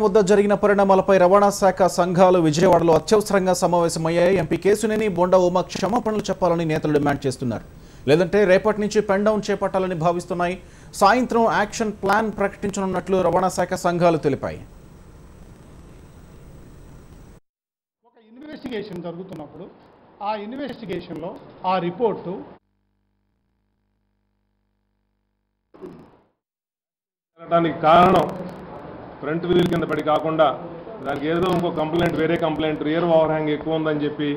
వద్ద జరిగిన పరిణామాలపై రవాణా శాఖ సంఘాలు విజయవాడలో అత్యవసరంగా సమావేశమయ్యాయి. ఎంపీ కేశినేని బొండా ఉమ క్షమాపణలు చెప్పాలని నేతలు డిమాండ్ చేస్తున్నారు. లేదంటే రేపటి నుంచి పెన్ డౌన్ చేపట్టాలని భావిస్తున్నాయి. సాయంత్రం యాక్షన్ ప్లాన్ ప్రకటించనున్నట్లు రవాణా శాఖ సంఘాలు తెలిపాయి. ఒక ఇన్వెస్టిగేషన్ జరుగుతున్నప్పుడు ఆ ఇన్వెస్టిగేషన్లో ఆ రిపోర్టు కారణం ఫ్రంట్ వీల్ కింద పడి కాకుండా దానికి ఏదో ఇంకో కంప్లైంట్, వేరే కంప్లైంట్, రియర్ ఓవర్ హ్యాంగ్ ఎక్కువ ఉందని చెప్పి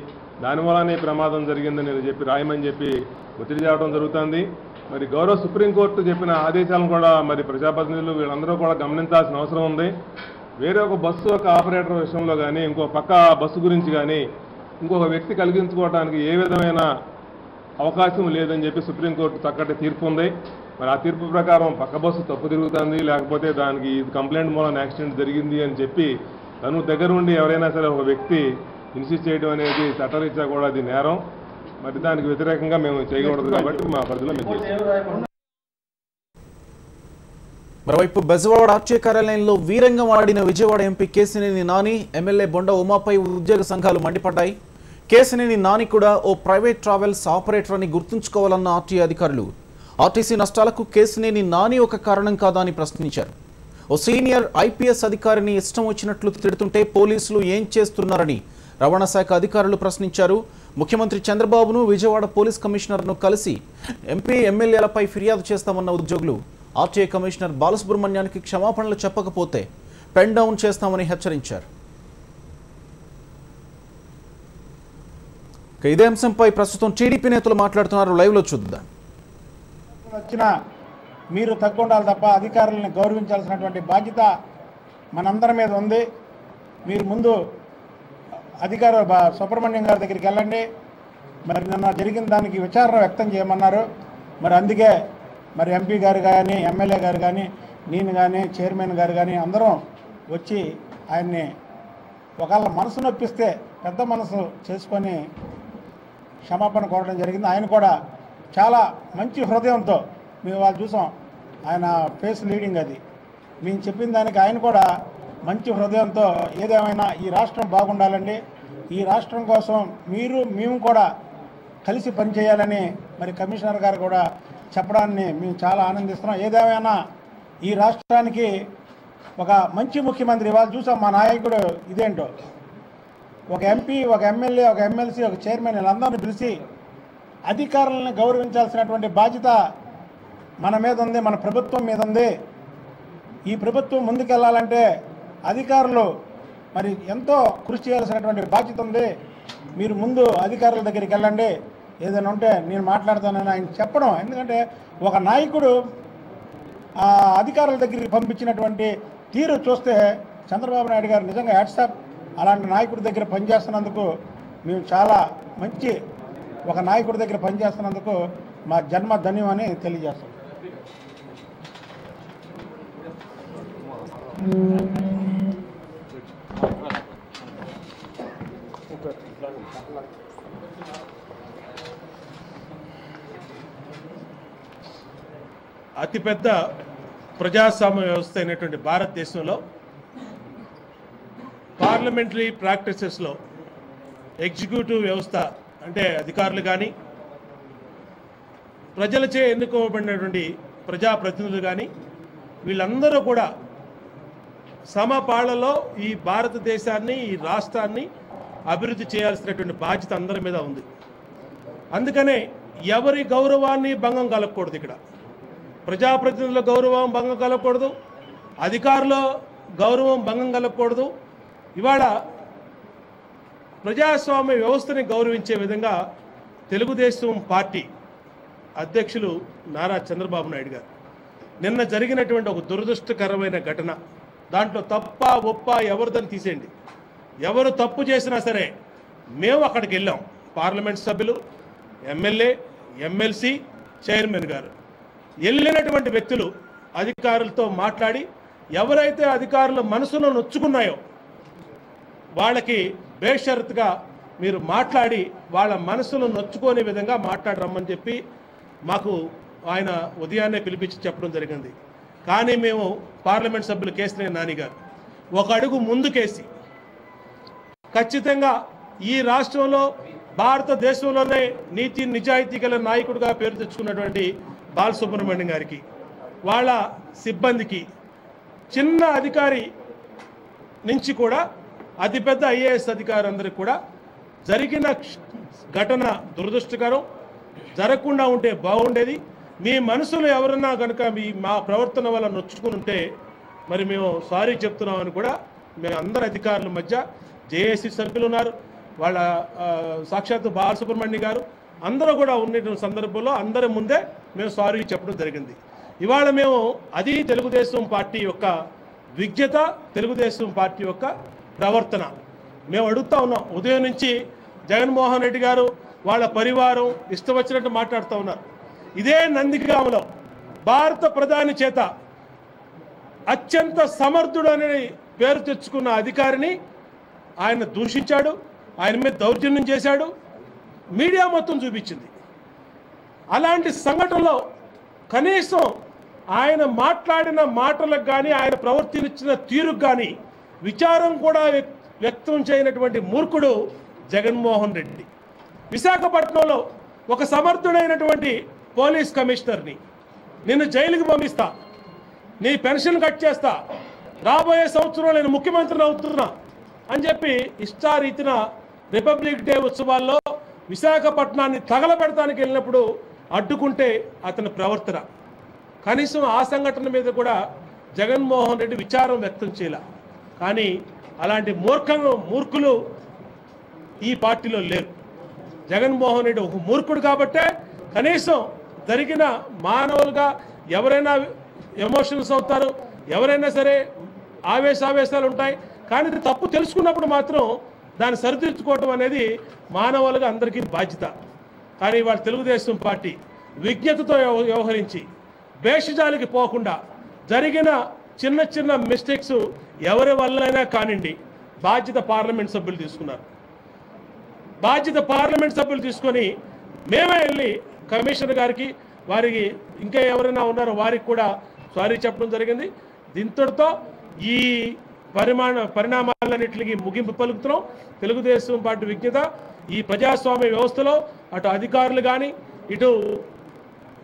దానివల్లనే ప్రమాదం జరిగిందని నేను చెప్పి రాయమని చెప్పి ఒత్తిడి చేయడం జరుగుతుంది. మరి గౌరవ సుప్రీంకోర్టు చెప్పిన ఆదేశాలను కూడా మరి ప్రజాప్రతినిధులు వీళ్ళందరూ కూడా గమనించాల్సిన అవసరం ఉంది. వేరే ఒక బస్సు ఒక ఆపరేటర్ విషయంలో కానీ, ఇంకో పక్క బస్సు గురించి కానీ ఇంకొక వ్యక్తి కలిగించుకోవడానికి ఏ విధమైన అవకాశం లేదని చెప్పి సుప్రీంకోర్టు చక్కటి తీర్పు ఉంది. మరి ఆ తీర్పు ప్రకారం పక్క బస్సు తప్పు తిరుగుతుంది, లేకపోతే దానికి కంప్లైంట్ మూలన యాక్సిడెంట్ జరిగింది అని చెప్పి తను దగ్గర ఉండి ఎవరైనా సరే ఒక వ్యక్తి ఇన్సిస్ట్ చేయడం అనేది చట్టరీత్యా కూడా అది నేరం. మరి దానికి వ్యతిరేకంగా మేము చేయకూడదు కాబట్టి మా పరిధిలో మేము చేస్తాం. మరోవైపు బెజవాడ ఆర్టీఏ కార్యాలయంలో వీరంగం ఆడిన విజయవాడ ఎంపీ కేశినేని నాని, ఎమ్మెల్యే బొండా ఉమాపై ఉద్యోగ సంఘాలు మండిపడ్డాయి. కేశినేని నాని కూడా ఓ ప్రైవేట్ ట్రావెల్స్ ఆపరేటర్ అని గుర్తుంచుకోవాలన్న ఆర్టీఏ అధికారులు ఆర్టీసీ నష్టాలకు కేశినేని నాని ఒక కారణం కాదా అని ప్రశ్నించారు. ఓ సీనియర్ ఐపీఎస్ అధికారిని ఇష్టం వచ్చినట్లు తిడుతుంటే పోలీసులు ఏం చేస్తున్నారని రవాణా శాఖ అధికారులు ప్రశ్నించారు. ముఖ్యమంత్రి చంద్రబాబును, విజయవాడ పోలీస్ కమిషనర్ను కలిసి ఎంపీ ఎమ్మెల్యేలపై ఫిర్యాదు చేస్తామన్న ఉద్యోగులు ఆర్టీఏ కమిషనర్ బాలసుబ్రహ్మణ్యానికి క్షమాపణలు చెప్పకపోతే పెన్ డౌన్ చేస్తామని హెచ్చరించారు. ఇదే అంశంపై ప్రస్తుతం టీడీపీ నేతలు మాట్లాడుతున్నారు. లైవ్లో చూద్దాం. వచ్చినా మీరు తగ్గుండాలి తప్ప అధికారులను గౌరవించాల్సినటువంటి బాధ్యత మనందరి మీద ఉంది. మీరు ముందు అధికారు సుబ్రహ్మణ్యం గారి దగ్గరికి వెళ్ళండి. మరి నిన్న జరిగిన దానికి విచారణ వ్యక్తం చేయమన్నారు. మరి అందుకే మరి ఎంపీ గారు కానీ, ఎమ్మెల్యే గారు కానీ, నేను కానీ, చైర్మన్ గారు కానీ అందరం వచ్చి ఆయన్ని ఒకవేళ మనసు నొప్పిస్తే పెద్ద మనసు చేసుకొని క్షమాపణ కోరడం జరిగింది. ఆయన కూడా చాలా మంచి హృదయంతో మేము వాళ్ళు చూసాం, ఆయన ఫేస్ లీడింగ్ అది మేము చెప్పిన దానికి ఆయన కూడా మంచి హృదయంతో ఏదేమైనా ఈ రాష్ట్రం బాగుండాలండి, ఈ రాష్ట్రం కోసం మేము కూడా కలిసి పనిచేయాలని మరి కమిషనర్ గారు కూడా చెప్పడాన్ని మేము చాలా ఆనందిస్తున్నాం. ఏదేమైనా ఈ రాష్ట్రానికి ఒక మంచి ముఖ్యమంత్రి ఇవాళ చూసాం. మా నాయకుడు ఇదేంటో ఒక ఎంపీ, ఒక ఎమ్మెల్యే, ఒక ఎమ్మెల్సీ, ఒక చైర్మన్ వీళ్ళందరినీ పిలిచి అధికారులను గౌరవించాల్సినటువంటి బాధ్యత మన మీద ఉంది, మన ప్రభుత్వం మీద ఉంది. ఈ ప్రభుత్వం ముందుకెళ్లాలంటే అధికారులు మరి ఎంతో కృషి చేయాల్సినటువంటి బాధ్యత ఉంది. మీరు ముందు అధికారుల దగ్గరికి వెళ్ళండి, ఏదైనా ఉంటే నేను మాట్లాడతానని ఆయన చెప్పడం. ఎందుకంటే ఒక నాయకుడు అధికారుల దగ్గరికి పంపించినటువంటి తీరు చూస్తే చంద్రబాబు నాయుడు గారు నిజంగా హ్యాట్సాప్. అలాంటి నాయకుడి దగ్గర పనిచేస్తున్నందుకు మేము చాలా మంచి ఒక నాయకుడి దగ్గర పనిచేస్తున్నందుకు మా జన్మ ధన్యం అని తెలియజేస్తాం. అతిపెద్ద ప్రజాస్వామ్య వ్యవస్థ అయినటువంటి భారతదేశంలో పార్లమెంటరీ ప్రాక్టీసెస్లో ఎగ్జిక్యూటివ్ వ్యవస్థ అంటే అధికారులు కానీ, ప్రజలచే ఎన్నుకోబడినటువంటి ప్రజాప్రతినిధులు కానీ వీళ్ళందరూ కూడా సమపాళ్లలో ఈ భారతదేశాన్ని, ఈ రాష్ట్రాన్ని అభివృద్ధి చేయాల్సినటువంటి బాధ్యత అందరి మీద ఉంది. అందుకనే ఎవరి గౌరవాన్ని భంగం కలగకూడదు. ఇక్కడ ప్రజాప్రతినిధుల గౌరవం భంగం కలగకూడదు, అధికారుల గౌరవం భంగం కలగకూడదు. ఇవాళ ప్రజాస్వామ్య వ్యవస్థని గౌరవించే విధంగా తెలుగుదేశం పార్టీ అధ్యక్షులు నారా చంద్రబాబు నాయుడు గారు నిన్న జరిగినటువంటి ఒక దురదృష్టకరమైన ఘటన, దాంట్లో తప్ప ఒప్ప ఎవరిదని తీసేయండి, ఎవరు తప్పు చేసినా సరే మేము అక్కడికి వెళ్ళాం. పార్లమెంట్ సభ్యులు, ఎమ్మెల్యే, ఎమ్మెల్సీ, చైర్మన్ గారు వెళ్ళినటువంటి వ్యక్తులు అధికారులతో మాట్లాడి ఎవరైతే అధికారుల మనసులో నొచ్చుకున్నాయో వాళ్ళకి బేషరతుగా మీరు మాట్లాడి వాళ్ళ మనసును నొచ్చుకునే విధంగా మాట్లాడరమ్మని చెప్పి మాకు ఆయన ఉదయాన్నే పిలిపించి చెప్పడం జరిగింది. కానీ మేము పార్లమెంట్ సభ్యులు కేశినేని నాని గారు ఒక అడుగు ముందుకేసి ఖచ్చితంగా ఈ రాష్ట్రంలో భారతదేశంలోనే నీతి నిజాయితీ గల నాయకుడిగా పేరు తెచ్చుకున్నటువంటి బాలసుబ్రహ్మణ్యం గారికి, వాళ్ళ సిబ్బందికి, చిన్న అధికారి నుంచి కూడా అతిపెద్ద ఐఏఎస్ అధికారులందరికీ కూడా జరిగిన ఘటన దురదృష్టకరం, జరగకుండా ఉంటే బాగుండేది. మీ మనసులో ఎవరన్నా కనుక మా ప్రవర్తన వల్ల నొచ్చుకుని ఉంటే మరి మేము సారీ చెప్తున్నామని కూడా మేము అందరు అధికారుల మధ్య జేఏసీ సభ్యులు ఉన్నారు, వాళ్ళ సాక్షాత్తు బాలసుబ్రహ్మణ్యం గారు అందరూ కూడా ఉన్న సందర్భంలో అందరి ముందే మేము సారీ చెప్పడం జరిగింది. ఇవాళ మేము అది తెలుగుదేశం పార్టీ యొక్క విజ్ఞత, తెలుగుదేశం పార్టీ యొక్క ప్రవర్తన మేము అడుగుతా ఉన్నాం. ఉదయం నుంచి జగన్మోహన్ రెడ్డి గారు వాళ్ళ పరివారం ఇష్టం వచ్చినట్టు మాట్లాడుతూ ఉన్నారు. ఇదే నందిగామలో భారత ప్రధాని చేత అత్యంత సమర్థుడు అనే పేరు తెచ్చుకున్న అధికారిని ఆయన దూషించాడు, ఆయన మీద దౌర్జన్యం చేశాడు, మీడియా మొత్తం చూపించింది. అలాంటి సంఘటనలో కనీసం ఆయన మాట్లాడిన మాటలకు కానీ ఆయన ప్రవర్తించిన తీరుకు కానీ విచారం కూడా వ్యక్తం చేయనటువంటి మూర్ఖుడు జగన్మోహన్ రెడ్డి. విశాఖపట్నంలో ఒక సమర్థుడైనటువంటి పోలీస్ కమిషనర్ని నిన్ను జైలుకి పంపిస్తా, నీ పెన్షన్ కట్ చేస్తా, రాబోయే సంవత్సరం నేను ముఖ్యమంత్రిని అవుతున్నా అని చెప్పి ఇష్టారీతిన రిపబ్లిక్ డే ఉత్సవాల్లో విశాఖపట్నాన్ని తగలబెడతానికి వెళ్ళినప్పుడు అడ్డుకుంటే అతని ప్రవర్తన, కనీసం ఆ సంఘటన మీద కూడా జగన్మోహన్ రెడ్డి విచారం వ్యక్తం చేయాల. కానీ అలాంటి మూర్ఖులు ఈ పార్టీలో లేరు. జగన్మోహన్ రెడ్డి ఒక మూర్ఖుడు కాబట్టే కనీసం జరిగిన మానవులుగా ఎవరైనా ఎమోషనల్స్ అవుతారు, ఎవరైనా సరే ఆవేశాలు ఉంటాయి. కానీ తప్పు తెలుసుకున్నప్పుడు మాత్రం దాన్ని సరిదిద్దుకోవటం అనేది మానవులుగా అందరికీ బాధ్యత. కానీ వాళ్ళ తెలుగుదేశం పార్టీ విజ్ఞతతో వ్యవహరించి భేషజాలకి పోకుండా జరిగిన చిన్న చిన్న మిస్టేక్స్ ఎవరి వల్లైనా కానివ్వండి బాధ్యత పార్లమెంట్ సభ్యులు తీసుకున్నారు. బాధ్యత పార్లమెంట్ సభ్యులు తీసుకొని మేమే వెళ్ళి కమిషనర్ గారికి, వారికి ఇంకా ఎవరైనా ఉన్నారో వారికి కూడా సారీ చెప్పడం జరిగింది. దీంతో ఈ పరిణామాలన్నింటికి ముగింపు పలుకుతున్నాం. తెలుగుదేశం పార్టీ విజ్ఞత ఈ ప్రజాస్వామ్య వ్యవస్థలో అటు అధికారులు కానీ ఇటు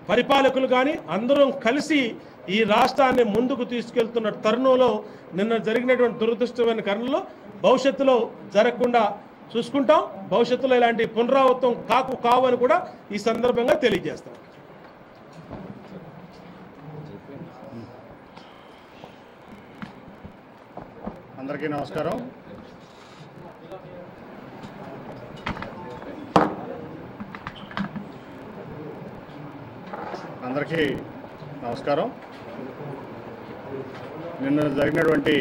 పరిపాలకులు కానీ అందరం కలిసి ఈ రాష్ట్రాన్ని ముందుకు తీసుకెళ్తున్న తరుణంలో నిన్న జరిగినటువంటి దురదృష్టమైన కారణంలో భవిష్యత్తులో జరగకుండా చూసుకుంటాం. భవిష్యత్తులో ఇలాంటి పునరావృతం కావు అని కూడా ఈ సందర్భంగా తెలియజేస్తాం. అందరికీ నమస్కారం. నిన్న జరిగినటువంటి